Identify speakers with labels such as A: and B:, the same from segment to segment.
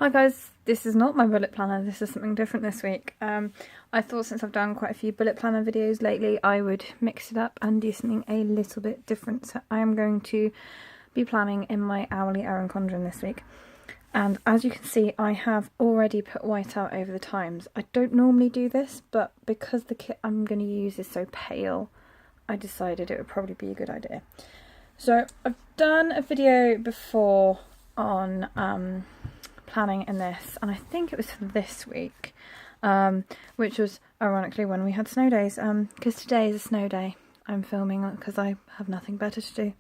A: Hi guys, this is not my bullet planner, this is something different this week. I thought since I've done quite a few bullet planner videos lately, I would mix it up and do something a little bit different. So I am going to be planning in my hourly Erin Condren this week. And as you can see, I have already put white out over the times. I don't normally do this, but because the kit I'm going to use is so pale, I decided it would probably be a good idea. So I've done a video before on planning in this, and I think it was for this week, which was ironically when we had snow days, because today is a snow day. I'm filming because I have nothing better to do.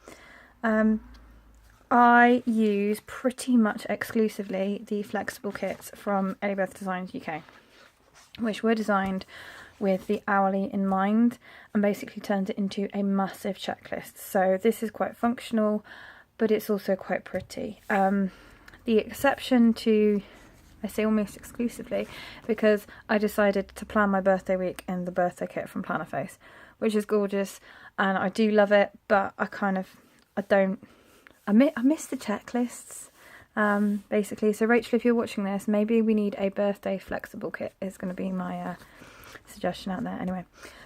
A: I use pretty much exclusively the flexible kits from Elliebeth Designs UK, which were designed with the hourly in mind and basically turned it into a massive checklist. So this is quite functional, but it's also quite pretty. The exception to, I say almost exclusively, because I decided to plan my birthday week in the birthday kit from Plannerface, which is gorgeous and I do love it, but I miss the checklists, basically. So Rachel, if you're watching this, maybe we need a birthday flexible kit is going to be my suggestion out there. Anyway,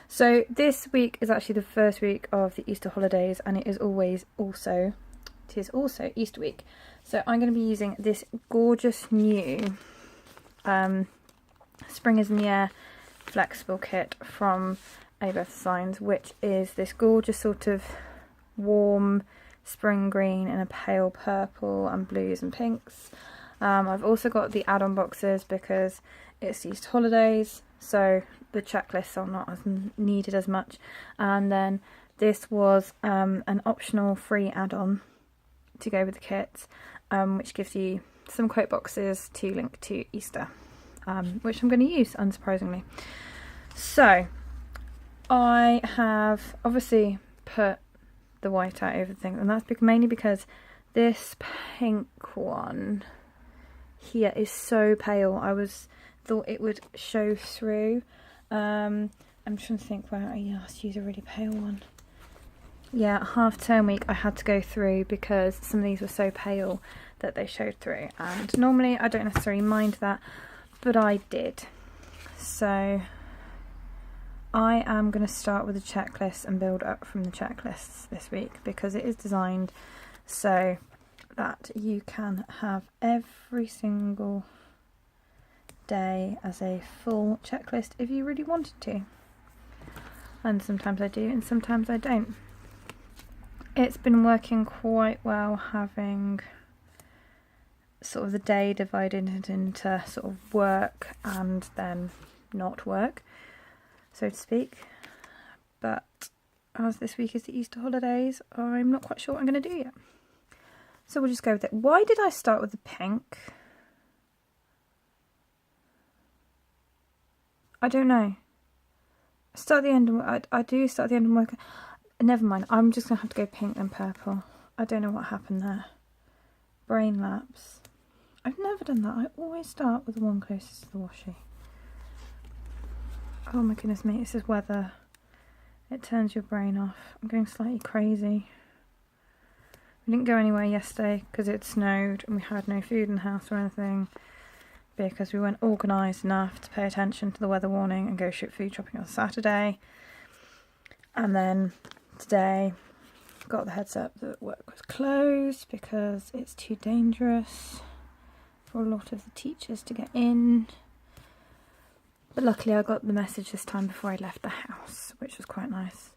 A: so this week is actually the first week of the Easter holidays, and it is also Easter week. So I'm going to be using this gorgeous new Spring is in the Air flexible kit from Elliebeth Designs, which is this gorgeous sort of warm spring green and a pale purple and blues and pinks. I've also got the add-on boxes because it's Easter holidays, so the checklists are not as needed as much. And then this was an optional free add-on to go with the kit, which gives you some quote boxes to link to Easter, which I'm going to use, unsurprisingly. So I have obviously put the white out over the thing, and that's mainly because this pink one here is so pale. Thought it would show through. I'm trying to think where I used to use a really pale one. Yeah, half-term week I had to go through because some of these were so pale that they showed through, and normally I don't necessarily mind that, but I did. So I am going to start with a checklist and build up from the checklists this week, because it is designed so that you can have every single day as a full checklist if you really wanted to. And sometimes I do and sometimes I don't. It's been working quite well having sort of the day divided into sort of work and then not work, so to speak. But as this week is the Easter holidays, I'm not quite sure what I'm going to do yet. So we'll just go with it. Why did I start with the pink? I don't know. I do start at the end and work. Never mind, I'm just going to have to go pink and purple. I don't know what happened there. Brain lapse. I've never done that. I always start with the one closest to the washi. Oh my goodness me, this is weather. It turns your brain off. I'm going slightly crazy. We didn't go anywhere yesterday because it snowed and we had no food in the house or anything, because we weren't organised enough to pay attention to the weather warning and go food shopping on Saturday. And then today got the heads up that work was closed because it's too dangerous for a lot of the teachers to get in. But luckily I got the message this time before I left the house, which was quite nice.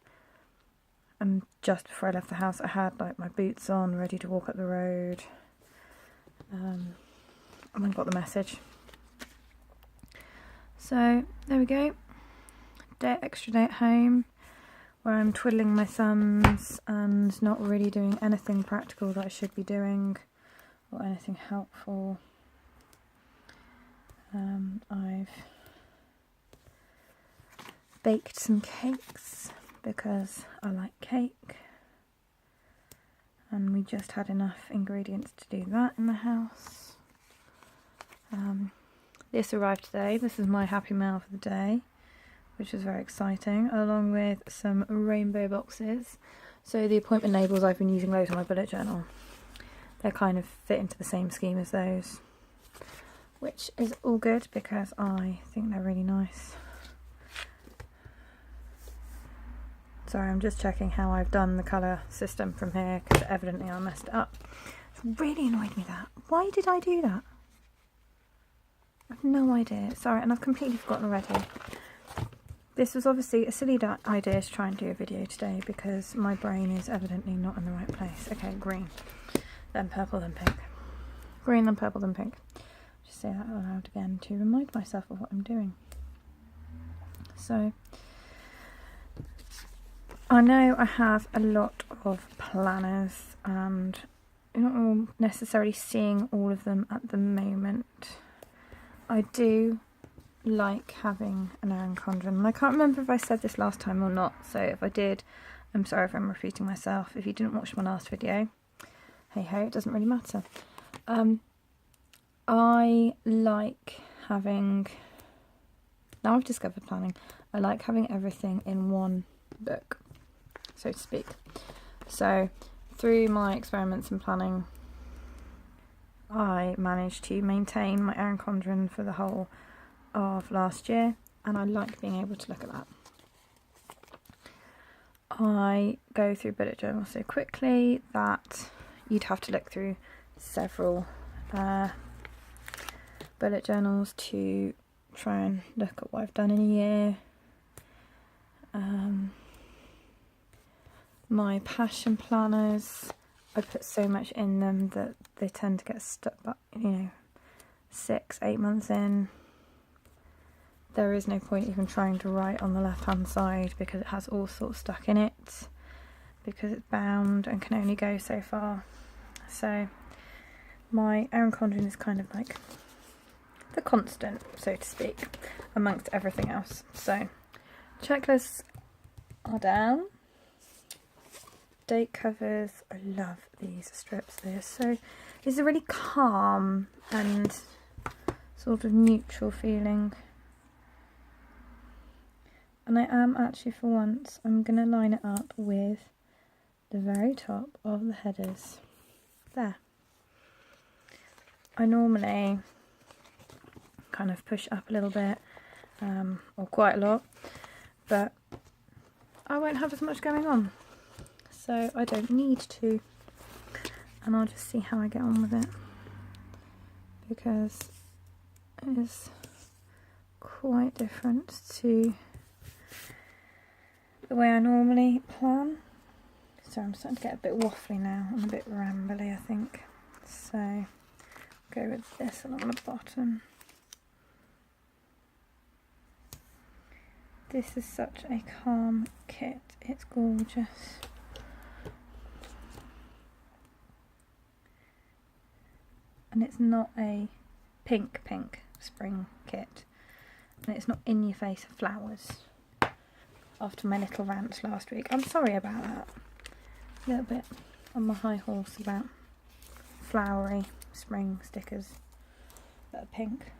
A: And just before I left the house I had like my boots on, ready to walk up the road, and then got the message. So there we go. Extra day at home, where I'm twiddling my thumbs and not really doing anything practical that I should be doing or anything helpful. I've baked some cakes because I like cake, and we just had enough ingredients to do that in the house. This arrived today. This is my happy mail for the day, which is very exciting, along with some rainbow boxes. So the appointment labels I've been using loads on my bullet journal. They kind of fit into the same scheme as those. which is all good because I think they're really nice. Sorry, I'm just checking how I've done the colour system from here because evidently I messed it up. It's really annoyed me that. Why did I do that? I've no idea. Sorry, and I've completely forgotten already. This was obviously a silly idea to try and do a video today because my brain is evidently not in the right place. Okay, green, then purple, then pink. Green, then purple, then pink. Just say that out loud again to remind myself of what I'm doing. So, I know I have a lot of planners and you're not all necessarily seeing all of them at the moment. I do like having an Erin Condren, and I can't remember if I said this last time or not, so if I did, I'm sorry if I'm repeating myself. If you didn't watch my last video, hey ho, it doesn't really matter. I like having, now I've discovered planning, I like having everything in one book, so to speak. So through my experiments in planning, I managed to maintain my Erin Condren for the whole of last year, and I like being able to look at that. I go through bullet journals so quickly that you'd have to look through several bullet journals to try and look at what I've done in a year. My passion planners, I put so much in them that they tend to get stuck, you know, 6-8 months in. There is no point even trying to write on the left hand side because it has all sorts stuck in it, because it's bound and can only go so far. So my Erin Condren is kind of like the constant, so to speak, amongst everything else. So checklists are down. Date covers, I love these strips. It's a really calm and sort of neutral feeling. And I am actually, for once, I'm going to line it up with the very top of the headers. There. I normally kind of push up a little bit, or quite a lot, but I won't have as much going on, so I don't need to, and I'll just see how I get on with it, because it is quite different to the way I normally plan. So I'm starting to get a bit waffly now and a bit rambly, I think. So go with this along the bottom. This is such a calm kit, it's gorgeous. And it's not a pink spring kit, and it's not in your face flowers after my little rant last week. I'm sorry about that. A little bit on my high horse about flowery spring stickers that are pink.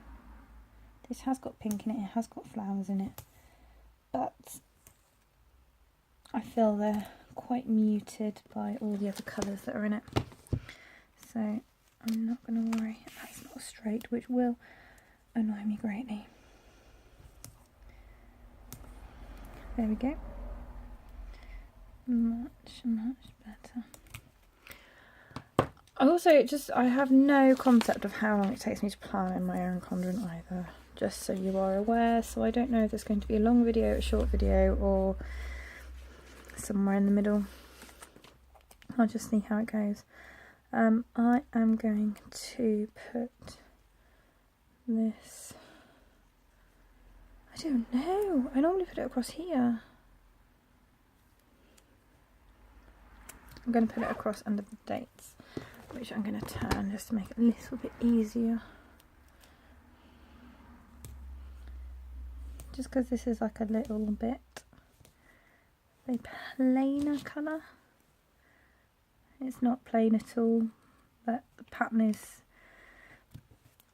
A: This has got pink in it, it has got flowers in it, but I feel they're quite muted by all the other colours that are in it. So I'm not going to worry. That's not straight, which will annoy me greatly. There we go. Much better. I have no concept of how long it takes me to plan in my Erin Condren either, just so you are aware. So I don't know if there's going to be a long video, a short video, or somewhere in the middle. I'll just see how it goes. I am going to put this, I don't know, I normally put it across here. I'm going to put it across under the dates, which I'm going to turn just to make it a little bit easier. Just because this is like a little bit a plainer colour. It's not plain at all, but the pattern is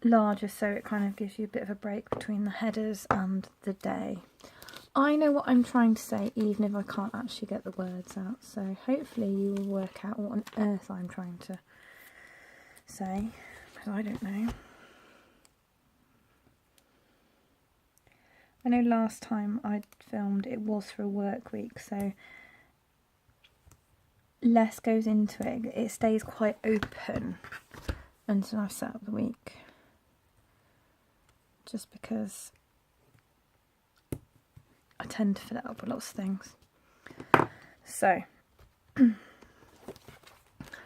A: larger, so it kind of gives you a bit of a break between the headers and the day. I know what I'm trying to say, even if I can't actually get the words out, so hopefully you will work out what on earth I'm trying to say, because I don't know. I know last time I filmed it was for a work week, so less goes into it. It stays quite open until I've set up the week, just because I tend to fill it up with lots of things. So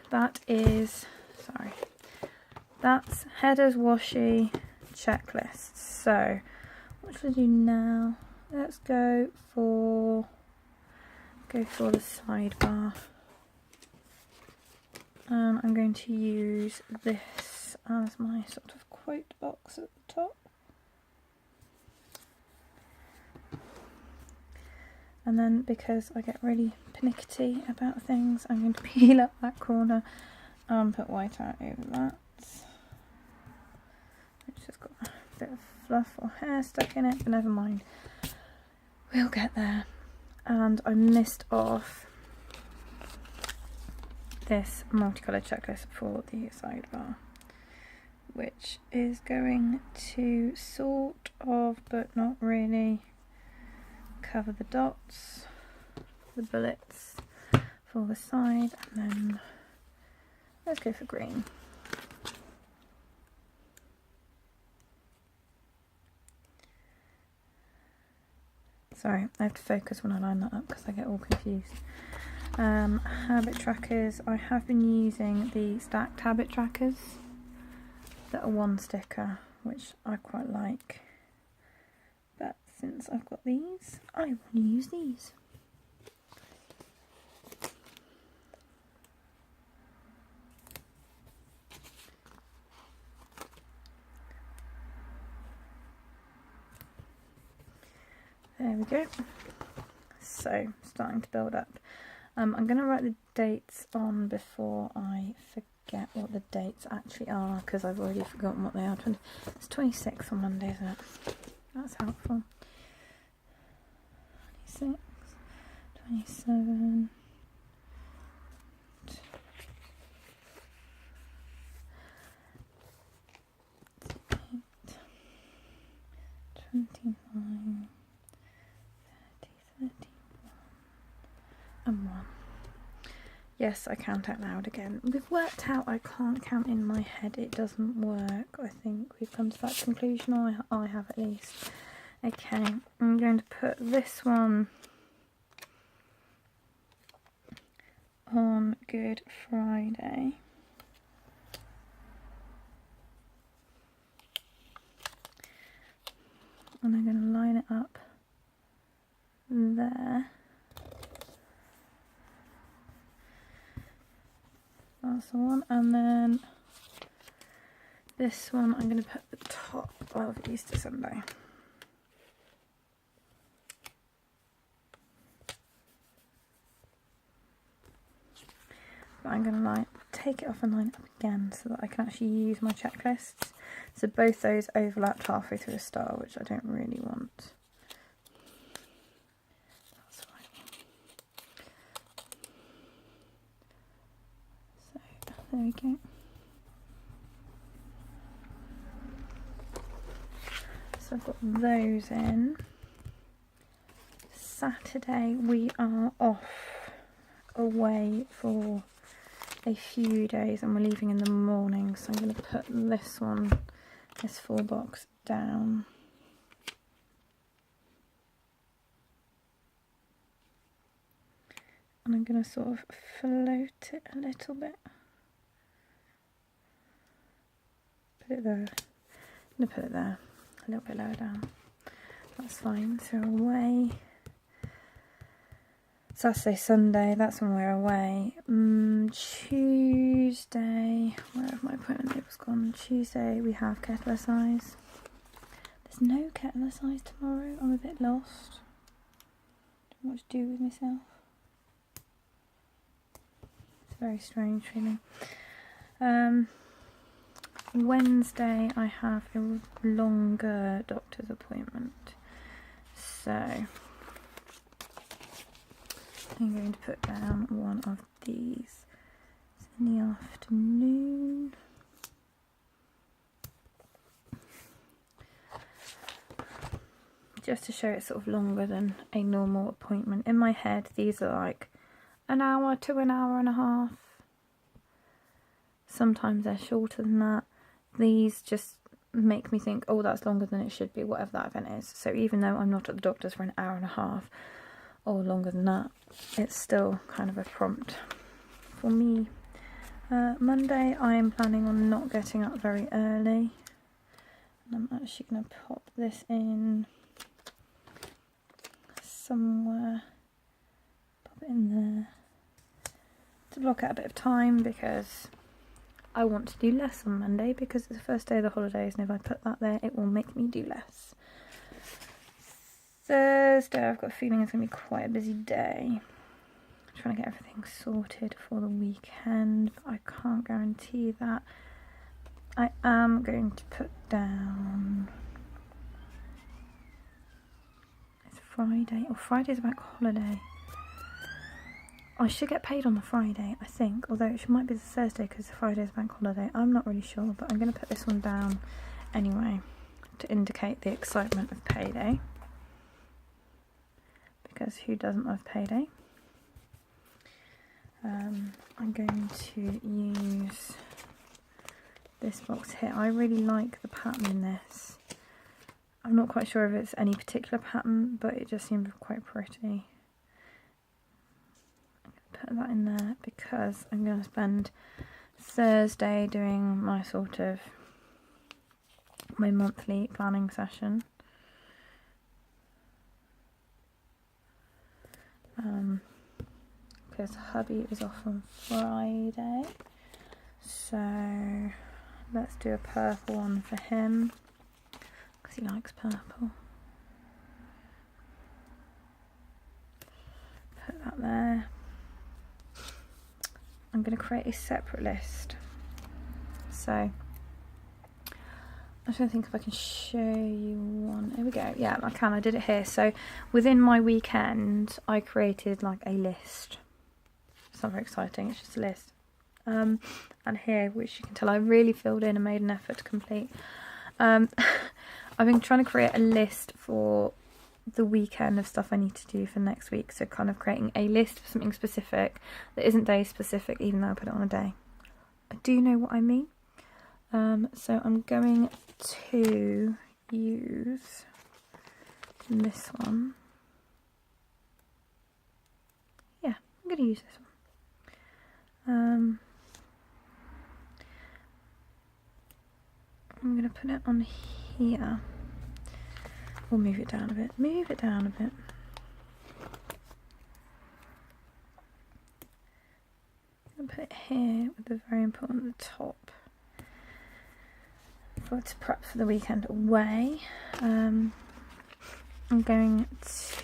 A: that's headers, washi, checklist. So what should I do now? Let's go for the sidebar. And I'm going to use this as my sort of quote box at the top. And then, because I get really pernickety about things, I'm going to peel up that corner and put white out over that. It's just got a bit of fluff or hair stuck in it, but never mind. We'll get there. And I missed off this multicoloured checklist for the sidebar, which is going to sort of, but not really, cover the dots, the bullets for the side, and then let's go for green. Sorry, I have to focus when I line that up because I get all confused. Habit trackers. I have been using the stacked habit trackers that are one sticker, which I quite like. But since I've got these, I want to use these. There we go. So, starting to build up. I'm going to write the dates on before I forget what the dates actually are, because I've already forgotten what they are. It's 26 on Monday, isn't it? That's helpful. 26, 27, 29, 30, 31, and 1. Yes, I count out loud again. We've worked out I can't count in my head. It doesn't work. I think we've come to that conclusion, or I have at least. Okay, I'm going to put this one on Good Friday. And I'm going to line it up there. That's the one. And then this one I'm going to put at the top of Easter Sunday. But I'm going to take it off and line it up again so that I can actually use my checklists. So both those overlapped halfway through a star, which I don't really want. That's right. So there we go. So I've got those in. Saturday we are off away for a few days and we're leaving in the morning, so I'm going to put this full box down. And I'm going to sort of float it a little bit. Put it there. I'm going to put it there, a little bit lower down. That's fine. So away. Saturday, Sunday, that's when we're away. Tuesday, where have my appointment labels gone? Tuesday we have Kettler Size. There's no Kettler Size tomorrow. I'm a bit lost. Don't know what to do with myself. It's very strange feeling. Wednesday I have a longer doctor's appointment. So I'm going to put down one of these. It's in the afternoon. just to show it's sort of longer than a normal appointment. In my head, these are like an hour to an hour and a half. Sometimes they're shorter than that. These just make me think, oh, that's longer than it should be, whatever that event is. So even though I'm not at the doctor's for an hour and a half or longer than that, it's still kind of a prompt for me. Monday, I am planning on not getting up very early. And I'm actually going to pop this in somewhere. Pop it in there to block out a bit of time, because I want to do less on Monday, because it's the first day of the holidays, and if I put that there, it will make me do less. Thursday, I've got a feeling it's going to be quite a busy day. I'm trying to get everything sorted for the weekend, but I can't guarantee that. I am going to put down, it's Friday, or Friday's a bank holiday. I should get paid on the Friday, I think, although it might be the Thursday because the Friday's a bank holiday. I'm not really sure, but I'm going to put this one down anyway to indicate the excitement of payday, because who doesn't love payday? I'm going to use this box here. I really like the pattern in this. I'm not quite sure if it's any particular pattern, but it just seems quite pretty. Put that in there because I'm going to spend Thursday doing my my monthly planning session. Because hubby is off on Friday, so let's do a purple one for him because he likes purple. Put that there. I'm going to create a separate list. So I'm trying to think if I can show you one. Here we go. Yeah, I can. I did it here. So within my weekend, I created like a list. It's not very exciting. It's just a list. And here, which you can tell I really filled in and made an effort to complete. I've been trying to create a list for the weekend of stuff I need to do for next week. So kind of creating a list for something specific that isn't day specific, even though I put it on a day. I do know what I mean. So I'm going to use this one. Yeah, I'm going to use this one. I'm going to put it on here. We'll move it down a bit. Move it down a bit. I'll put it here with the very important at the top. For to prep for the weekend away. I'm going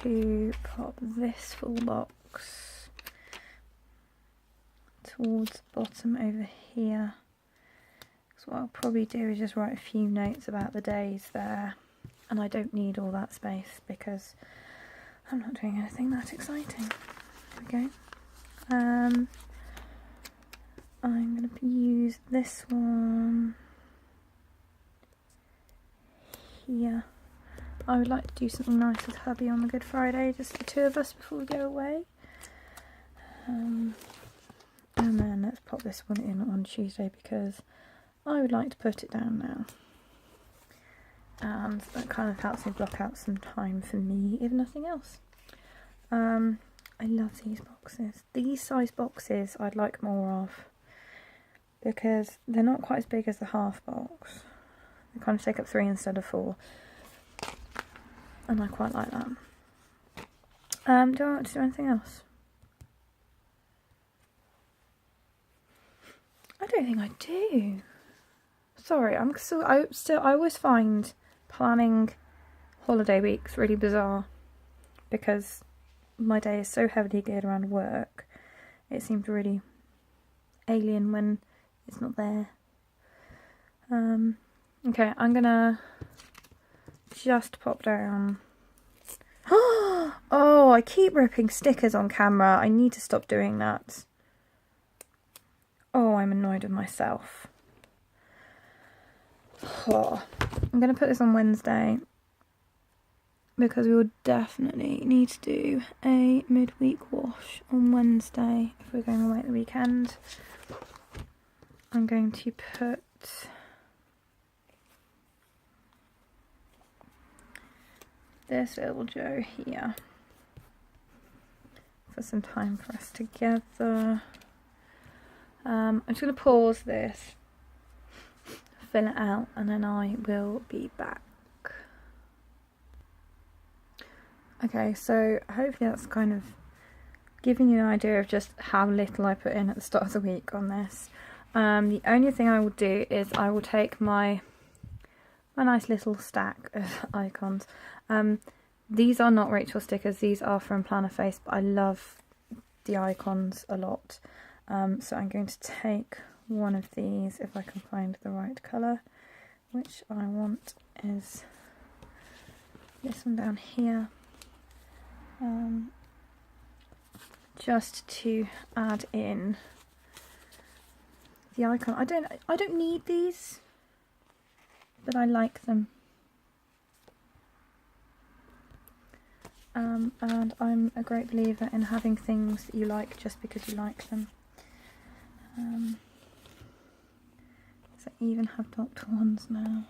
A: to pop this full box towards the bottom over here. So what I'll probably do is just write a few notes about the days there. And I don't need all that space because I'm not doing anything that exciting. There we go. I'm going to use this one here. I would like to do something nice with hubby on the Good Friday, just the two of us before we go away. And then let's pop this one in on Tuesday because I would like to put it down now. And that kind of helps me block out some time for me, if nothing else. I love these boxes. These size boxes I'd like more of because they're not quite as big as the half box. They kind of take up 3 instead of 4. And I quite like that. Do I want to do anything else? I don't think I do. Sorry, I always find planning holiday weeks really bizarre because my day is so heavily geared around work. It seems really alien when it's not there. Okay, I'm gonna just pop down. Oh, I keep ripping stickers on camera. I need to stop doing that. Oh, I'm annoyed with myself. Oh, I'm going to put this on Wednesday. because we will definitely need to do a midweek wash on Wednesday if we're going away at the weekend. I'm going to put this little Joe here for some time for us together. I'm just going to pause this, fill it out, and then I will be back. Okay, so hopefully that's kind of giving you an idea of just how little I put in at the start of the week on this. The only thing I will do is I will take my nice little stack of icons. These are not Rachel stickers, these are from Planner Face, but I love the icons a lot. So I'm going to take one of these, if I can find the right colour, which I want is this one down here. Just to add in the icon. I don't need these, but I like them. And I'm a great believer in having things that you like just because you like them. So I even have Doctor ones now.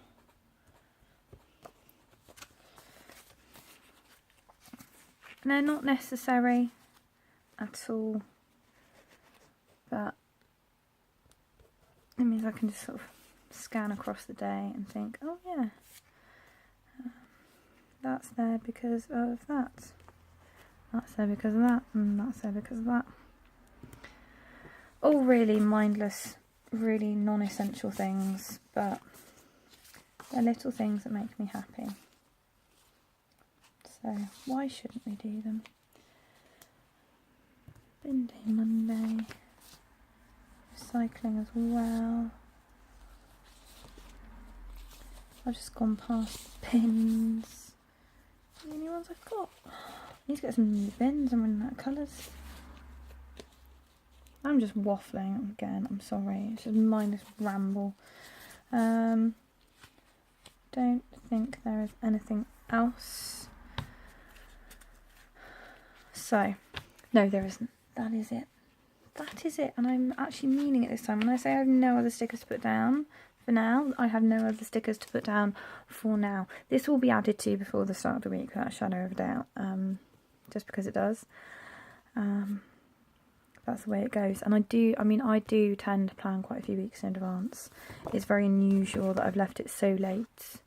A: And they're not necessary at all, but it means I can just sort of scan across the day and think, oh yeah, that's there because of that, that's there because of that, and that's there because of that. All really mindless, really non-essential things, but they're little things that make me happy. So why shouldn't we do them? Bin Day Monday, recycling as well. I've just gone past pins. The only ones I've got. I need to get some new bins. I'm running out of colours. I'm just waffling again. I'm sorry. It's just mindless ramble. Don't think there is anything else. So, no, there isn't. That is it. That is it. And I'm actually meaning it this time. When I say I have no other stickers to put down for now, I have no other stickers to put down for now. This will be added to before the start of the week without a shadow of a doubt. Just because it does. That's the way it goes. And I do tend to plan quite a few weeks in advance. It's very unusual that I've left it so late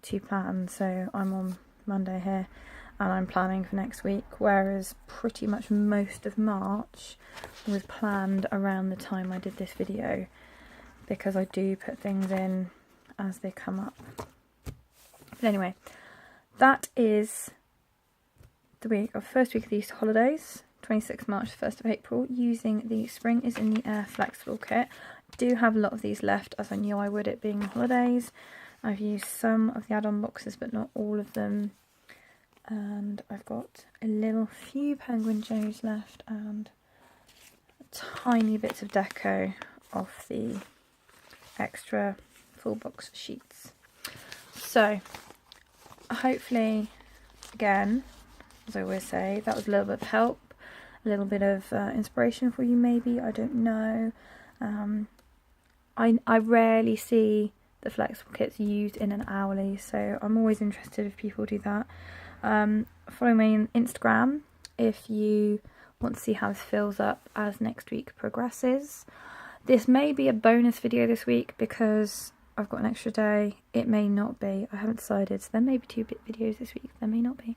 A: to plan. So I'm on Monday here and I'm planning for next week, whereas pretty much most of March was planned around the time I did this video, because I do put things in as they come up. But anyway, that is the first week of the Easter holidays, 26th March to 1st of April, using the Spring is in the Air flexible kit. I do have a lot of these left, as I knew I would, it being the holidays. I've used some of the add-on boxes, but not all of them. And I've got a few Penguin Joes left, and tiny bits of deco off the extra full box sheets. So, hopefully, again, as I always say, that was a little bit of help, a little bit of inspiration for you maybe, I don't know. I rarely see the flexible kits used in an hourly, so I'm always interested if people do that. Follow me on Instagram if you want to see how this fills up as next week progresses. This may be a bonus video this week because I've got an extra day. It may not be. I haven't decided. So there may be 2 videos this week. There may not be.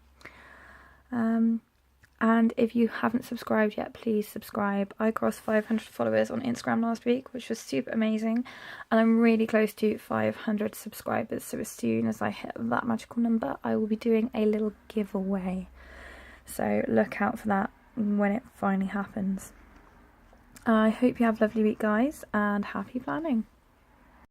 A: And if you haven't subscribed yet, please subscribe. I crossed 500 followers on Instagram last week, which was super amazing. And I'm really close to 500 subscribers. So as soon as I hit that magical number, I will be doing a little giveaway. So look out for that when it finally happens. I hope you have a lovely week, guys, and happy planning.